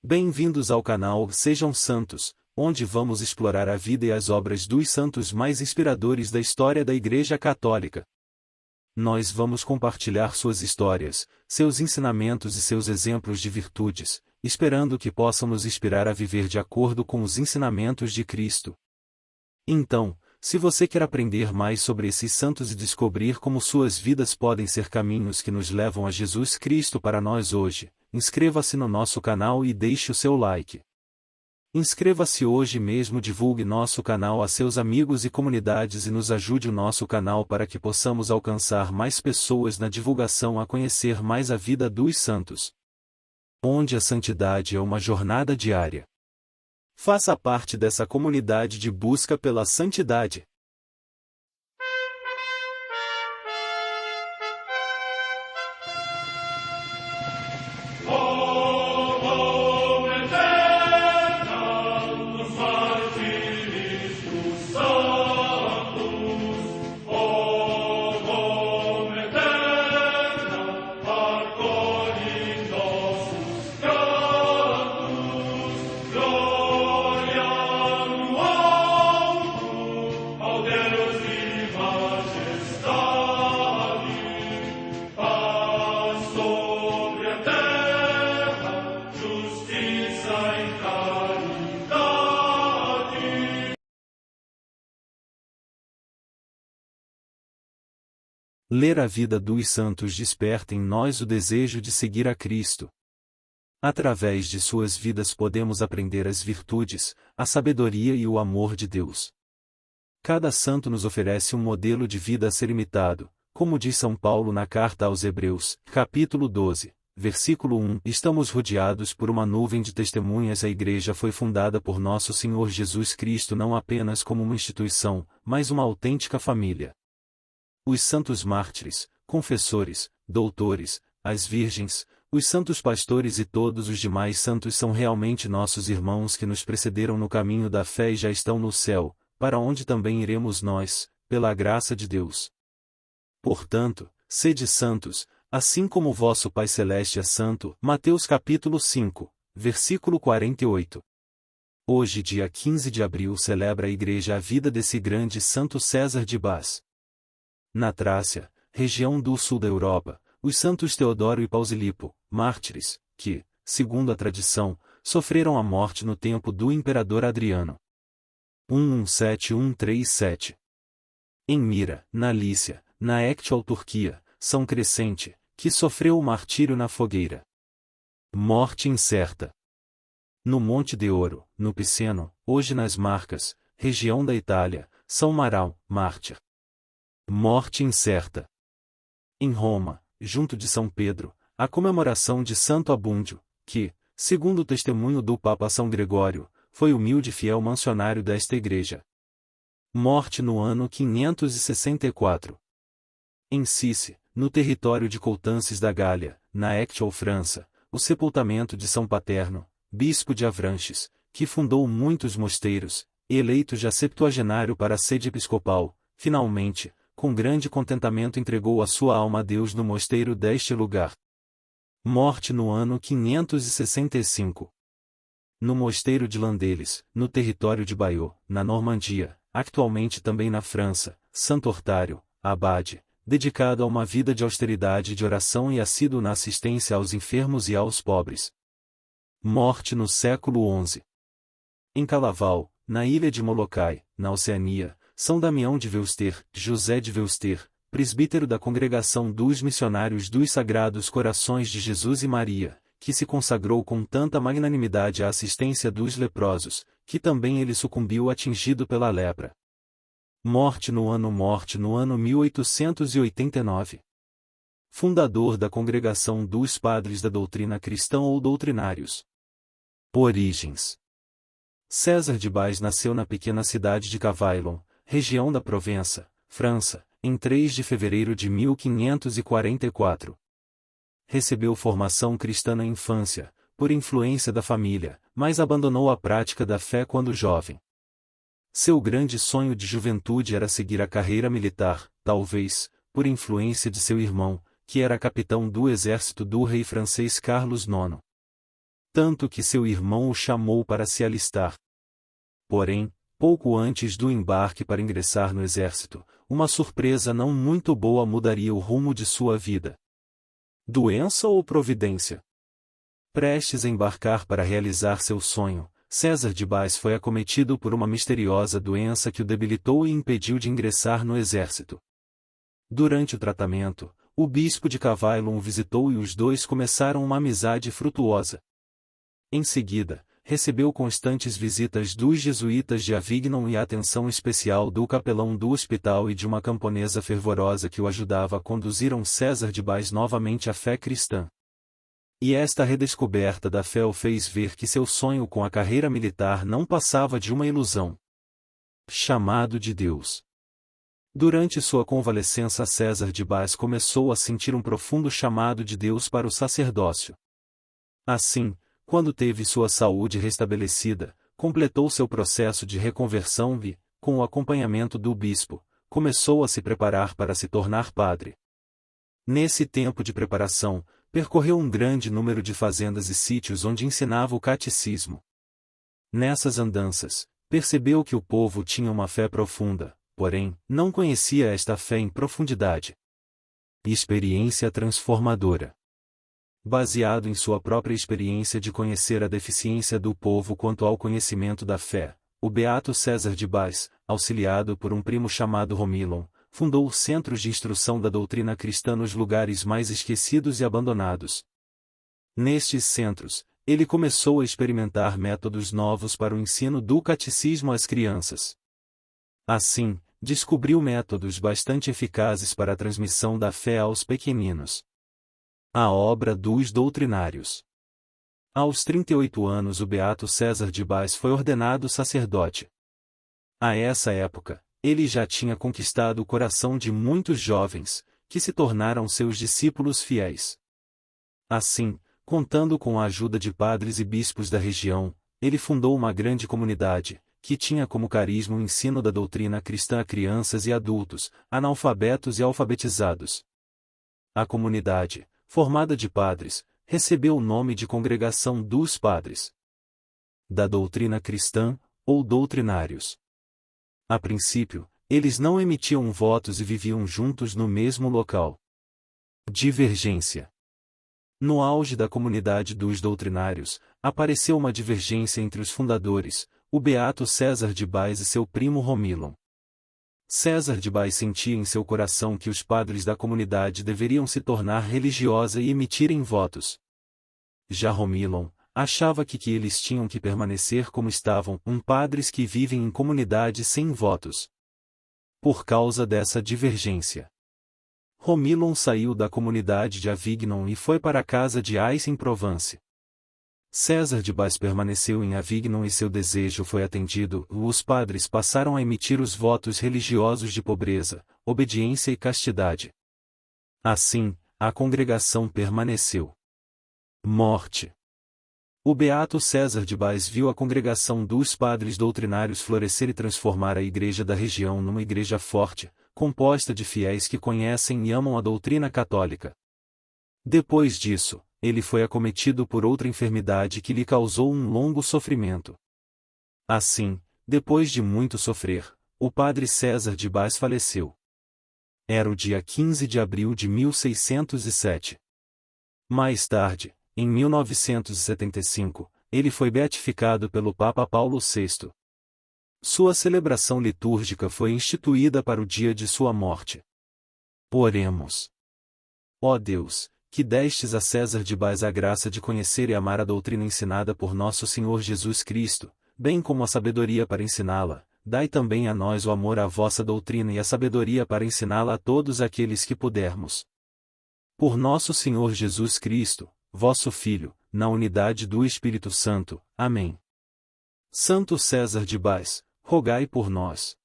Bem-vindos ao canal Sejam Santos, onde vamos explorar a vida e as obras dos santos mais inspiradores da história da Igreja Católica. Nós vamos compartilhar suas histórias, seus ensinamentos e seus exemplos de virtudes, esperando que possam nos inspirar a viver de acordo com os ensinamentos de Cristo. Então, se você quer aprender mais sobre esses santos e descobrir como suas vidas podem ser caminhos que nos levam a Jesus Cristo para nós hoje, inscreva-se no nosso canal e deixe o seu like. Inscreva-se hoje mesmo, divulgue nosso canal a seus amigos e comunidades e nos ajude o nosso canal para que possamos alcançar mais pessoas na divulgação a conhecer mais a vida dos santos. Onde a santidade é uma jornada diária. Faça parte dessa comunidade de busca pela santidade. Ler a vida dos santos desperta em nós o desejo de seguir a Cristo. Através de suas vidas podemos aprender as virtudes, a sabedoria e o amor de Deus. Cada santo nos oferece um modelo de vida a ser imitado, como diz São Paulo na carta aos Hebreus, capítulo 12, versículo 1. Estamos rodeados por uma nuvem de testemunhas. A Igreja foi fundada por nosso Senhor Jesus Cristo não apenas como uma instituição, mas uma autêntica família. Os santos mártires, confessores, doutores, as virgens, os santos pastores e todos os demais santos são realmente nossos irmãos que nos precederam no caminho da fé e já estão no céu, para onde também iremos nós, pela graça de Deus. Portanto, sede santos, assim como o vosso Pai Celeste é santo. Mateus capítulo 5, versículo 48. Hoje, dia 15 de abril, celebra a Igreja a vida desse grande santo César de Bás. Na Trácia, região do sul da Europa, os santos Teodoro e Pausilipo, mártires, que, segundo a tradição, sofreram a morte no tempo do imperador Adriano. 117-137. Em Mira, na Lícia, na actual Turquia, São Crescente, que sofreu o martírio na fogueira. Morte incerta. No Monte de Ouro, no Piceno, hoje nas Marcas, região da Itália, São Marão, mártir. Morte incerta. Em Roma, junto de São Pedro, a comemoração de Santo Abúndio, que, segundo o testemunho do Papa São Gregório, foi humilde e fiel mansionário desta igreja. Morte no ano 564. Em Cice, no território de Coutances da Gália, na actual França, o sepultamento de São Paterno, bispo de Avranches, que fundou muitos mosteiros, e eleito já septuagenário para a sede episcopal, finalmente, com grande contentamento entregou a sua alma a Deus no mosteiro deste lugar. Morte no ano 565. No mosteiro de Landeles, no território de Bayeux, na Normandia, atualmente também na França, Santo Hortário, abade, dedicado a uma vida de austeridade e de oração e assíduo na assistência aos enfermos e aos pobres. Morte no século XI. Em Calaval, na ilha de Molokai, na Oceania, São Damião de Veuster, José de Veuster, presbítero da Congregação dos Missionários dos Sagrados Corações de Jesus e Maria, que se consagrou com tanta magnanimidade à assistência dos leprosos, que também ele sucumbiu atingido pela lepra. Morte no ano 1889. Fundador da Congregação dos Padres da Doutrina Cristã ou Doutrinários. Origens. César de Bás nasceu na pequena cidade de Cavaillon, região da Provença, França, em 3 de fevereiro de 1544. Recebeu formação cristã na infância, por influência da família, mas abandonou a prática da fé quando jovem. Seu grande sonho de juventude era seguir a carreira militar, talvez, por influência de seu irmão, que era capitão do exército do rei francês Carlos IX. tanto que seu irmão o chamou para se alistar. Porém, pouco antes do embarque para ingressar no exército, uma surpresa não muito boa mudaria o rumo de sua vida. Doença ou providência? Prestes a embarcar para realizar seu sonho, César de Bás foi acometido por uma misteriosa doença que o debilitou e impediu de ingressar no exército. Durante o tratamento, o bispo de Cavaillon o visitou e os dois começaram uma amizade frutuosa. Em seguida, recebeu constantes visitas dos jesuítas de Avignon e a atenção especial do capelão do hospital e de uma camponesa fervorosa que o ajudava a conduziram César de Bás novamente à fé cristã. E esta redescoberta da fé o fez ver que seu sonho com a carreira militar não passava de uma ilusão. Chamado de Deus. Durante sua convalescença, César de Bás começou a sentir um profundo chamado de Deus para o sacerdócio. Assim, quando teve sua saúde restabelecida, completou seu processo de reconversão e, com o acompanhamento do bispo, começou a se preparar para se tornar padre. Nesse tempo de preparação, percorreu um grande número de fazendas e sítios onde ensinava o catecismo. Nessas andanças, percebeu que o povo tinha uma fé profunda, porém, não conhecia esta fé em profundidade. Experiência transformadora. Baseado em sua própria experiência de conhecer a deficiência do povo quanto ao conhecimento da fé, o beato César de Bás, auxiliado por um primo chamado Romilon, fundou centros de instrução da doutrina cristã nos lugares mais esquecidos e abandonados. Nestes centros, ele começou a experimentar métodos novos para o ensino do catecismo às crianças. Assim, descobriu métodos bastante eficazes para a transmissão da fé aos pequeninos. A obra dos doutrinários. Aos 38 anos o beato César de Bás foi ordenado sacerdote. A essa época, ele já tinha conquistado o coração de muitos jovens, que se tornaram seus discípulos fiéis. Assim, contando com a ajuda de padres e bispos da região, ele fundou uma grande comunidade, que tinha como carisma o ensino da doutrina cristã a crianças e adultos, analfabetos e alfabetizados. A comunidade, formada de padres, recebeu o nome de Congregação dos Padres da Doutrina Cristã, ou doutrinários. A princípio, eles não emitiam votos e viviam juntos no mesmo local. Divergência. No auge da comunidade dos doutrinários, apareceu uma divergência entre os fundadores, o beato César de Bás e seu primo Romilon. César de Bás sentia em seu coração que os padres da comunidade deveriam se tornar religiosa e emitirem votos. Já Romilon achava que eles tinham que permanecer como estavam, padres que vivem em comunidade sem votos. Por causa dessa divergência, Romilon saiu da comunidade de Avignon e foi para a casa de Aix-en-Provence. César de Bás permaneceu em Avignon e seu desejo foi atendido. Os padres passaram a emitir os votos religiosos de pobreza, obediência e castidade. Assim, a congregação permaneceu. Morte. O beato César de Bás viu a congregação dos padres doutrinários florescer e transformar a igreja da região numa igreja forte, composta de fiéis que conhecem e amam a doutrina católica. Depois disso, ele foi acometido por outra enfermidade que lhe causou um longo sofrimento. Assim, depois de muito sofrer, o padre César de Bás faleceu. Era o dia 15 de abril de 1607. Mais tarde, em 1975, ele foi beatificado pelo Papa Paulo VI. Sua celebração litúrgica foi instituída para o dia de sua morte. Oremos. Ó Deus, que destes a César de Bás a graça de conhecer e amar a doutrina ensinada por nosso Senhor Jesus Cristo, bem como a sabedoria para ensiná-la, dai também a nós o amor à vossa doutrina e a sabedoria para ensiná-la a todos aqueles que pudermos. Por nosso Senhor Jesus Cristo, vosso Filho, na unidade do Espírito Santo. Amém. Santo César de Bás, rogai por nós.